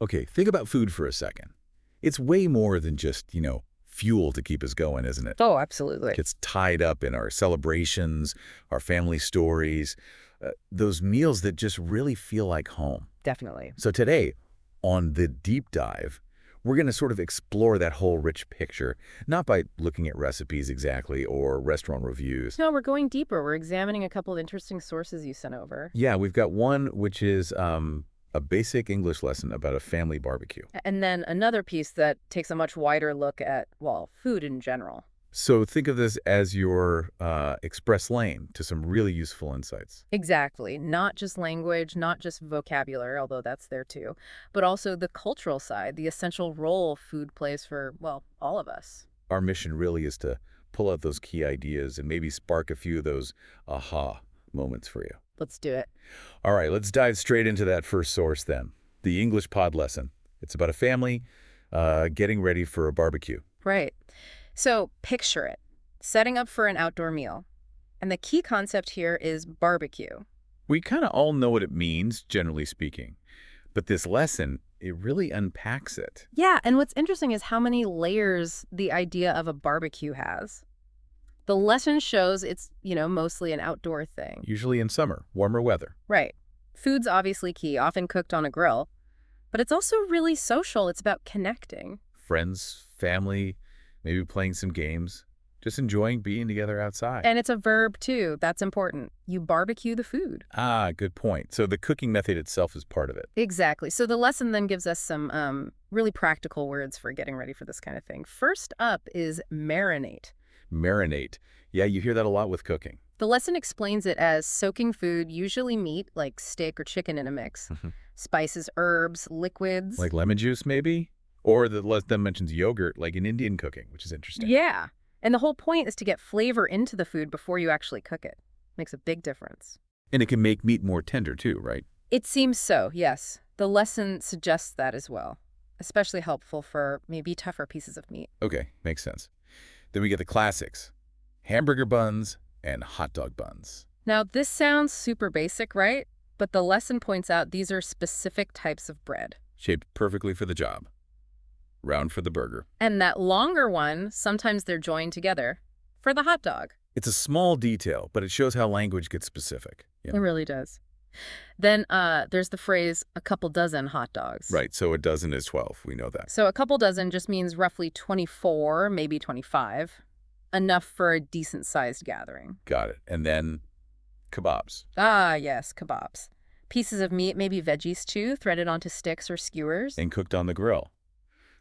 Okay, think about food for a second. It's way more than just, fuel to keep us going, isn't it? Oh, absolutely. Gets tied up in our celebrations, our family stories, those meals that just really feel like home. Definitely. So today, on the deep dive, we're going to sort of explore that whole rich picture, not by looking at recipes exactly or restaurant reviews. No, we're going deeper. We're examining a couple of interesting sources you sent over. Yeah, we've got one which is a basic English lesson about a family barbecue. And then another piece that takes a much wider look at, well, food in general. So think of this as your express lane to some really useful insights. Exactly. Not just language, not just vocabulary, although that's there too, but also the cultural side, the essential role food plays for, well, all of us. Our mission really is to pull out those key ideas and maybe spark a few of those aha moments for you. Let's do it. All right, let's dive straight into that first source then, the EnglishPod lesson. It's about a family getting ready for a barbecue. Right. So picture it, setting up for an outdoor meal. And the key concept here is barbecue. We kind of all know what it means, generally speaking, but this lesson, it really unpacks it. Yeah, and what's interesting is how many layers the idea of a barbecue has. The lesson shows it's, mostly an outdoor thing. Usually in summer, warmer weather. Right. Food's obviously key, often cooked on a grill. But it's also really social. It's about connecting. Friends, family, maybe playing some games, just enjoying being together outside. And it's a verb, too. That's important. You barbecue the food. Ah, good point. So the cooking method itself is part of it. Exactly. So the lesson then gives us some really practical words for getting ready for this kind of thing. First up is marinate. Marinate. Yeah, you hear that a lot with cooking. The lesson explains it as soaking food, usually meat, like steak or chicken in a mix, spices, herbs, liquids. Like lemon juice, maybe? Or the lesson mentions yogurt, like in Indian cooking, which is interesting. Yeah. And the whole point is to get flavor into the food before you actually cook it. Makes a big difference. And it can make meat more tender, too, right? It seems so, yes. The lesson suggests that as well. Especially helpful for maybe tougher pieces of meat. Okay, makes sense. Then we get the classics, hamburger buns and hot dog buns. Now, this sounds super basic, right? But the lesson points out these are specific types of bread. Shaped perfectly for the job. Round for the burger. And that longer one, sometimes they're joined together for the hot dog. It's a small detail, but it shows how language gets specific. It really does. Then there's the phrase, a couple dozen hot dogs. Right, so a dozen is 12. We know that. So a couple dozen just means roughly 24, maybe 25. Enough for a decent-sized gathering. Got it. And then kebabs. Ah, yes, kebabs. Pieces of meat, maybe veggies too, threaded onto sticks or skewers. And cooked on the grill.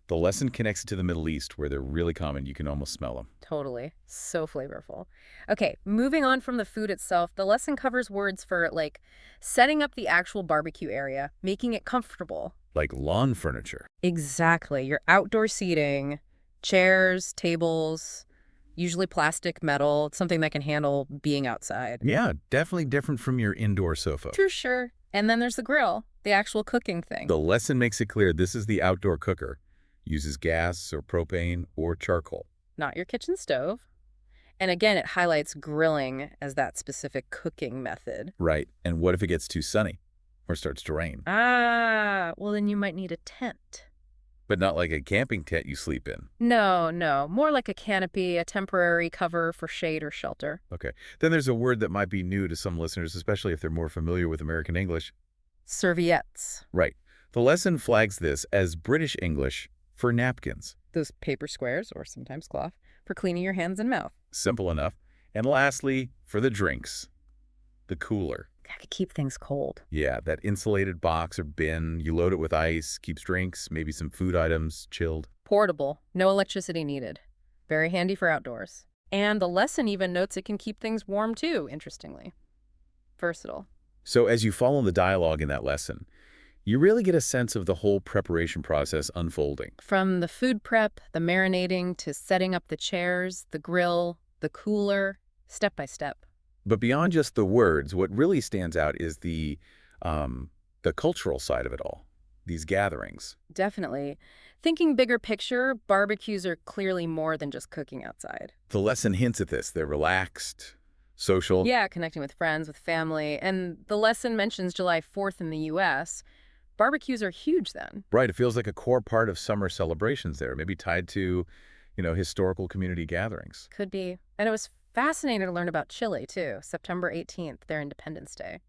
The lesson connects it to the Middle East, where they're really common. You can almost smell them. Totally. So flavorful. Okay, moving on from the food itself, the lesson covers words for, like, setting up the actual barbecue area, making it comfortable. Like lawn furniture. Exactly. Your outdoor seating, chairs, tables, usually plastic, metal, something that can handle being outside. Yeah, definitely different from your indoor sofa. For sure. And then there's the grill, the actual cooking thing. The lesson makes it clear this is the outdoor cooker. Uses gas or propane or charcoal. Not your kitchen stove. And again, it highlights grilling as that specific cooking method. Right. And what if it gets too sunny or starts to rain? Ah, well, then you might need a tent. But not like a camping tent you sleep in. No, more like a canopy, a temporary cover for shade or shelter. Okay. Then there's a word that might be new to some listeners, especially if they're more familiar with American English. Serviettes. Right. The lesson flags this as British English for napkins. Those paper squares, or sometimes cloth, for cleaning your hands and mouth. Simple enough. And lastly, for the drinks, the cooler. That could keep things cold. Yeah, that insulated box or bin. You load it with ice, keeps drinks, maybe some food items chilled. Portable, no electricity needed. Very handy for outdoors. And the lesson even notes it can keep things warm too, interestingly. Versatile. So as you follow the dialogue in that lesson, you really get a sense of the whole preparation process unfolding. From the food prep, the marinating, to setting up the chairs, the grill, the cooler, step by step. But beyond just the words, what really stands out is the cultural side of it all, these gatherings. Definitely. Thinking bigger picture, barbecues are clearly more than just cooking outside. The lesson hints at this. They're relaxed, social. Yeah, connecting with friends, with family. And the lesson mentions July 4th in the U.S., Barbecues are huge then. Right, it feels like a core part of summer celebrations there, maybe tied to, historical community gatherings. Could be. And it was fascinating to learn about Chile, too. September 18th, their Independence Day.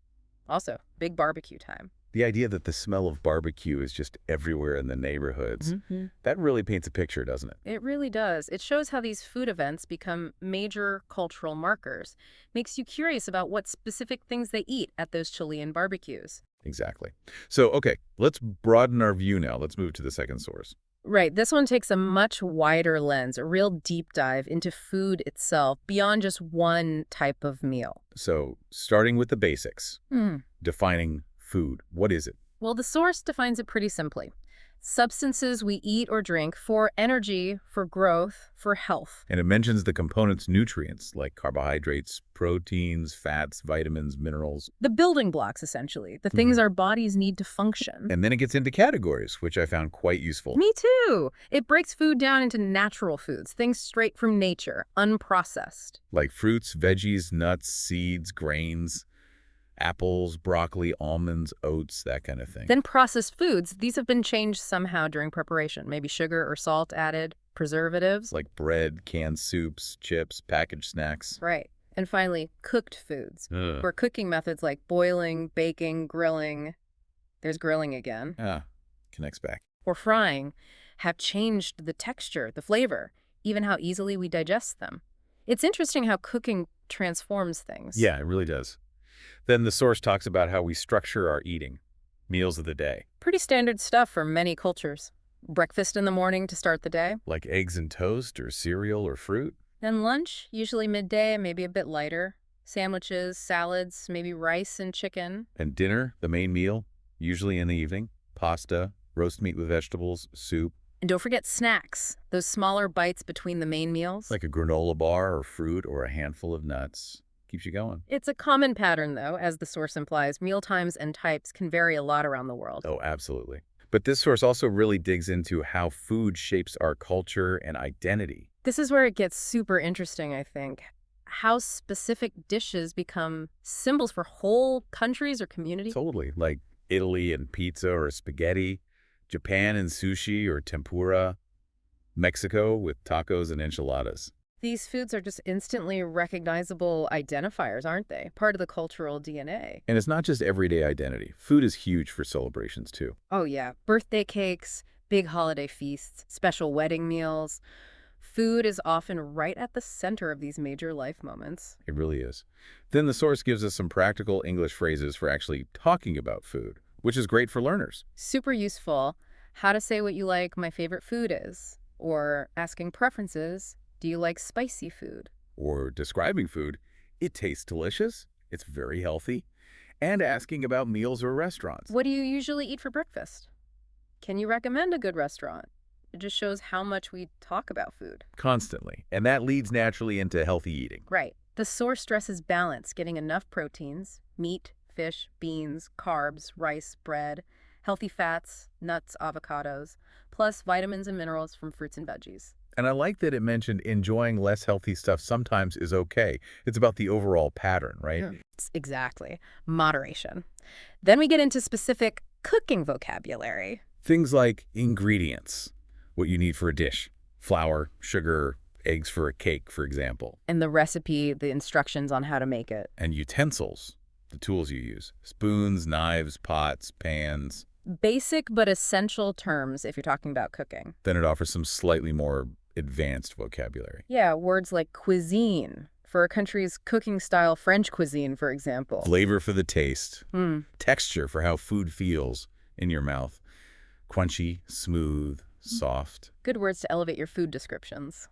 Also, big barbecue time. The idea that the smell of barbecue is just everywhere in the neighborhoods, that really paints a picture, doesn't it? It really does. It shows how these food events become major cultural markers. Makes you curious about what specific things they eat at those Chilean barbecues. Exactly. So, okay, let's broaden our view now. Let's move to the second source. Right. This one takes a much wider lens, a real deep dive into food itself beyond just one type of meal. So, starting with the basics, defining food. What is it? Well, the source defines it pretty simply. Substances we eat or drink for energy, for growth, for health. And it mentions the components nutrients like carbohydrates, proteins, fats, vitamins, minerals. The building blocks, essentially. The things our bodies need to function. And then it gets into categories, which I found quite useful. Me too. It breaks food down into natural foods, things straight from nature, unprocessed. Like fruits, veggies, nuts, seeds, grains, apples, broccoli, almonds, oats, that kind of thing. Then processed foods, these have been changed somehow during preparation. Maybe sugar or salt added, preservatives. Like bread, canned soups, chips, packaged snacks. Right. And finally, cooked foods, where cooking methods like boiling, baking, grilling, there's grilling again, Connects back. or frying, have changed the texture, the flavor, even how easily we digest them. It's interesting how cooking transforms things. Yeah, it really does. Then the source talks about how we structure our eating, meals of the day. Pretty standard stuff for many cultures. Breakfast in the morning to start the day. Like eggs and toast or cereal or fruit. Then lunch, usually midday, maybe a bit lighter. Sandwiches, salads, maybe rice and chicken. And dinner, the main meal, usually in the evening. Pasta, roast meat with vegetables, soup. And don't forget snacks, those smaller bites between the main meals. Like a granola bar or fruit or a handful of nuts. Keeps you going. It's a common pattern, though, as the source implies. Meal times and types can vary a lot around the world. Oh, absolutely. But this source also really digs into how food shapes our culture and identity. This is where it gets super interesting, I think. How specific dishes become symbols for whole countries or communities. Totally. Like Italy and pizza or spaghetti, Japan and sushi or tempura, Mexico with tacos and enchiladas. These foods are just instantly recognizable identifiers, aren't they? Part of the cultural DNA. And it's not just everyday identity. Food is huge for celebrations, too. Oh, yeah. Birthday cakes, big holiday feasts, special wedding meals. Food is often right at the center of these major life moments. It really is. Then the source gives us some practical English phrases for actually talking about food, which is great for learners. Super useful. How to say what you like my favorite food is. Or asking preferences. Do you like spicy food? Or describing food. It tastes delicious. It's very healthy. And asking about meals or restaurants. What do you usually eat for breakfast? Can you recommend a good restaurant? It just shows how much we talk about food. Constantly. And that leads naturally into healthy eating. Right. The source stresses balance, getting enough proteins, meat, fish, beans, carbs, rice, bread, healthy fats, nuts, avocados, plus vitamins and minerals from fruits and veggies. And I like that it mentioned enjoying less healthy stuff sometimes is okay. It's about the overall pattern, right? Exactly. Moderation. Then we get into specific cooking vocabulary. Things like ingredients, what you need for a dish, flour, sugar, eggs for a cake, for example. And the recipe, the instructions on how to make it. And utensils, the tools you use, spoons, knives, pots, pans. Basic but essential terms if you're talking about cooking. Then it offers some slightly more advanced vocabulary. Yeah, words like cuisine, for a country's cooking style, French cuisine, for example. Flavor for the taste. Texture for how food feels in your mouth. Crunchy, smooth, soft. Good words to elevate your food descriptions.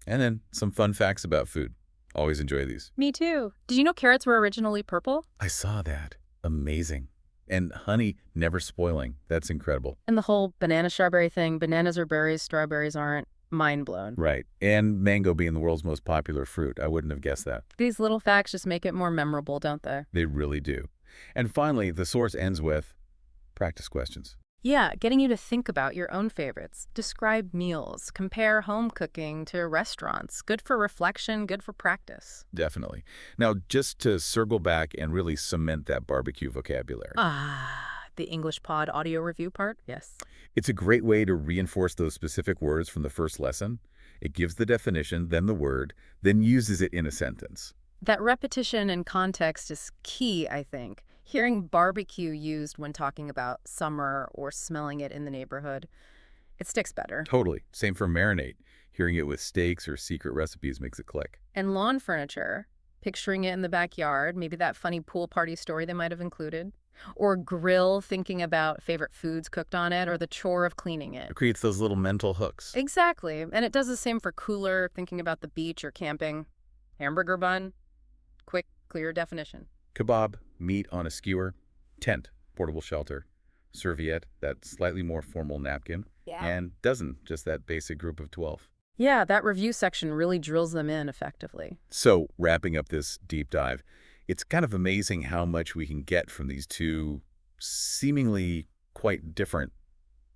And then some fun facts about food. Always enjoy these. Me too. Did you know carrots were originally purple? I saw that. Amazing. And honey never spoiling. That's incredible. And the whole banana strawberry thing, bananas are berries, strawberries aren't. Mind blown. Right. And mango being the world's most popular fruit. I wouldn't have guessed that. These little facts just make it more memorable, don't they? They really do. And finally, the source ends with practice questions. Yeah, getting you to think about your own favorites. Describe meals. Compare home cooking to restaurants. Good for reflection, good for practice. Definitely. Now, just to circle back and really cement that barbecue vocabulary. the EnglishPod audio review part? Yes. It's a great way to reinforce those specific words from the first lesson. It gives the definition, then the word, then uses it in a sentence. That repetition and context is key, I think. Hearing barbecue used when talking about summer or smelling it in the neighborhood, it sticks better. Totally. Same for marinate. Hearing it with steaks or secret recipes makes it click. And lawn furniture, picturing it in the backyard, maybe that funny pool party story they might have included. Or grill, thinking about favorite foods cooked on it, or the chore of cleaning it. It creates those little mental hooks. Exactly. And it does the same for cooler, thinking about the beach or camping. Hamburger bun, quick, clear definition. Kebab, meat on a skewer. Tent, portable shelter. Serviette, that slightly more formal napkin. Yeah. And dozen, just that basic group of 12. Yeah, that review section really drills them in effectively. So, wrapping up this deep dive, it's kind of amazing how much we can get from these two seemingly quite different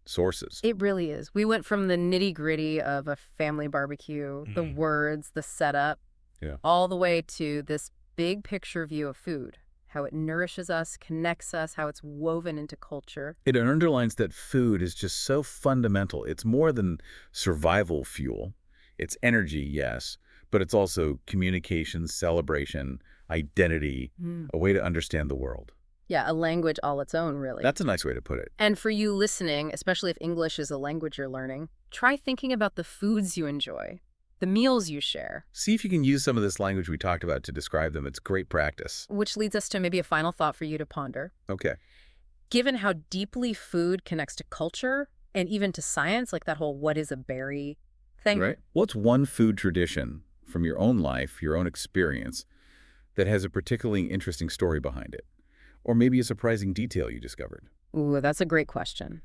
sources. It really is. We went from the nitty-gritty of a family barbecue, the words, the setup, Yeah. all the way to this big picture view of food, how it nourishes us, connects us, how it's woven into culture. It underlines that food is just so fundamental. It's more than survival fuel. It's energy, yes, but it's also communication, celebration, identity, a way to understand the world. Yeah, a language all its own, really. That's a nice way to put it. And for you listening, especially if English is a language you're learning, try thinking about the foods you enjoy, the meals you share. See if you can use some of this language we talked about to describe them. It's great practice. Which leads us to maybe a final thought for you to ponder. Okay. Given how deeply food connects to culture and even to science, like that whole what is a berry thing. Right. What's one food tradition from your own life, your own experience, that has a particularly interesting story behind it? Or maybe a surprising detail you discovered? Ooh, that's a great question.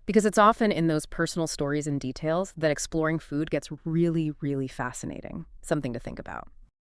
Because it's often in those personal stories and details that exploring food gets really, really fascinating. Something to think about.